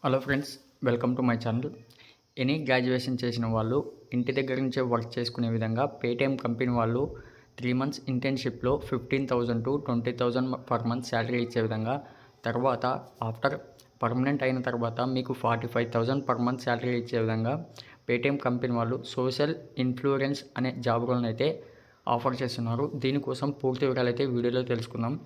Hello friends, welcome to my channel. Any graduation చేసిన వాళ్ళు ఇంటి దగ్గర నుంచే వర్క్ చేసుకునే విధంగా పేటీఎం కంపెనీ వాళ్ళు 3 మంత్స్ ఇంటర్న్షిప్లో 15,000 టు 20,000 పర్ మంత్ శాలరీ ఇచ్చే విధంగా, తర్వాత ఆఫ్టర్ పర్మనెంట్ అయిన తర్వాత మీకు 45,000 పర్ మంత్ శాలరీ ఇచ్చే విధంగా పేటీఎం కంపెనీ వాళ్ళు సోషల్ ఇన్ఫ్లుయెన్స్ అనే జాబ్ రోల్ని అయితే ఆఫర్ చేస్తున్నారు. దీనికోసం పూర్తి వివరాలు అయితే వీడియోలో తెలుసుకుందాం.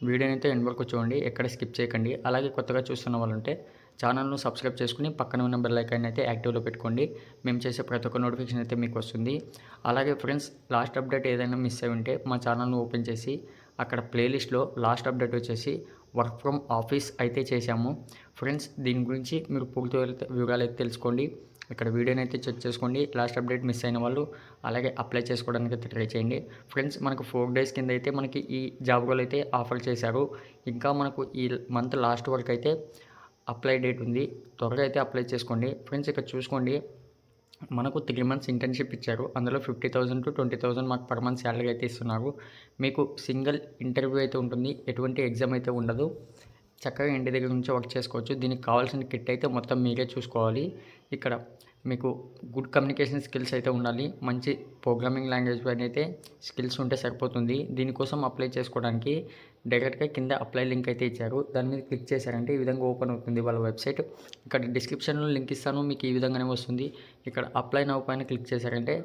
వీడియోని అయితే ఎండ్ వరకు చూడండి, ఎక్కడ స్కిప్ చేయకండి. అలాగే కొత్తగా చూస్తున్న వాళ్ళు ఉంటే ఛానల్ను సబ్స్క్రైబ్ చేసుకుని పక్కన ఉన్న బెల్ ఐకాన్ అయితే యాక్టివ్లో పెట్టుకోండి. మేము చేసే ప్రతి ఒక్క నోటిఫికేషన్ అయితే మీకు వస్తుంది. అలాగే ఫ్రెండ్స్, లాస్ట్ అప్డేట్ ఏదైనా మిస్ అయి ఉంటే మా ఛానల్ను ఓపెన్ చేసి అక్కడ ప్లేలిస్ట్లో లాస్ట్ అప్డేట్ వచ్చేసి వర్క్ ఫ్రమ్ ఆఫీస్ అయితే చేశాము. ఫ్రెండ్స్, దీని గురించి మీరు పూర్తి వివరాలు అయితే తెలుసుకోండి. ఇక్కడ వీడియోని అయితే చెక్ చేసుకోండి. లాస్ట్ అప్డేట్ మిస్ అయిన వాళ్ళు అలాగే అప్లై చేసుకోవడానికి అయితే ట్రై చేయండి. ఫ్రెండ్స్, మనకు 4 డేస్ కింద అయితే మనకి ఈ జాబ్ రోల్ అయితే ఆఫర్ చేశారు. ఇంకా మనకు ఈ మంత్ లాస్ట్ వరకు అయితే అప్లై డేట్ ఉంది. త్వరగా అయితే అప్లై చేసుకోండి. ఫ్రెండ్స్, ఇక్కడ చూసుకోండి, మనకు 3 మంత్స్ ఇంటర్న్షిప్ ఇచ్చారు. అందులో 50,000 టు 20,000 మాకు పర్ మంత్ శాలరీ అయితే ఇస్తున్నారు. మీకు సింగిల్ ఇంటర్వ్యూ అయితే ఉంటుంది, ఎటువంటి ఎగ్జామ్ అయితే ఉండదు. చక్కగా ఇంటి దగ్గర నుంచి వర్క్ చేసుకోవచ్చు. దీనికి కావాల్సిన కిట్ అయితే మొత్తం మీరే చూసుకోవాలి. ఇక్కడ మీకు గుడ్ కమ్యూనికేషన్ స్కిల్స్ అయితే ఉండాలి. మంచి ప్రోగ్రామింగ్ లాంగ్వేజ్ పైన అయితే స్కిల్స్ ఉంటే సరిపోతుంది. దీనికోసం అప్లై చేసుకోవడానికి డైరెక్ట్గా కింద అప్లై లింక్ అయితే ఇచ్చారు. దాని మీద క్లిక్ చేశారంటే ఈ విధంగా ఓపెన్ అవుతుంది వాళ్ళ వెబ్సైట్. ఇక్కడ డిస్క్రిప్షన్లో లింక్ ఇస్తాను, మీకు ఈ విధంగానే వస్తుంది. ఇక్కడ అప్లై నౌ పైన క్లిక్ చేశారంటే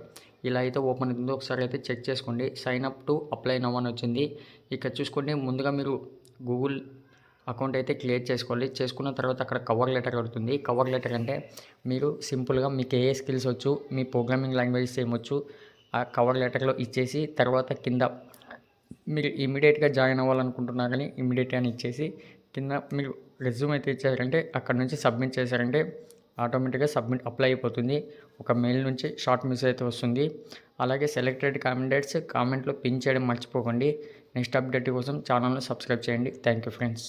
ఇలా అయితే ఓపెన్ అవుతుంది. ఒకసారి అయితే చెక్ చేసుకోండి. Sign up to apply now అని వచ్చింది. ఇక్కడ చూసుకోండి, ముందుగా మీరు గూగుల్ అకౌంట్ అయితే క్రియేట్ చేసుకోవాలి. చేసుకున్న తర్వాత అక్కడ కవర్ లెటర్ పడుతుంది. కవర్ లెటర్ అంటే మీరు సింపుల్గా మీకు ఏ స్కిల్స్ వచ్చు, మీ ప్రోగ్రామింగ్ లాంగ్వేజెస్ ఏమొచ్చు ఆ కవర్ లెటర్లో ఇచ్చేసి, తర్వాత కింద మీరు ఇమీడియట్గా జాయిన్ అవ్వాలనుకుంటున్నారని ఇమీడియట్గా అని ఇచ్చేసి, కింద మీరు రెజ్యూమ్ అయితే ఇచ్చారంటే అక్కడ నుంచి సబ్మిట్ చేశారంటే ఆటోమేటిక్గా అప్లై అయిపోతుంది. ఒక మెయిల్ నుంచి షార్ట్ మెసేజ్ అయితే వస్తుంది. అలాగే సెలెక్టెడ్ క్యాండిడేట్స్ కామెంట్లో పిన్ చేయడం మర్చిపోకండి. నెక్స్ట్ అప్డేట్ కోసం ఛానల్ని సబ్స్క్రైబ్ చేయండి. Thank you friends.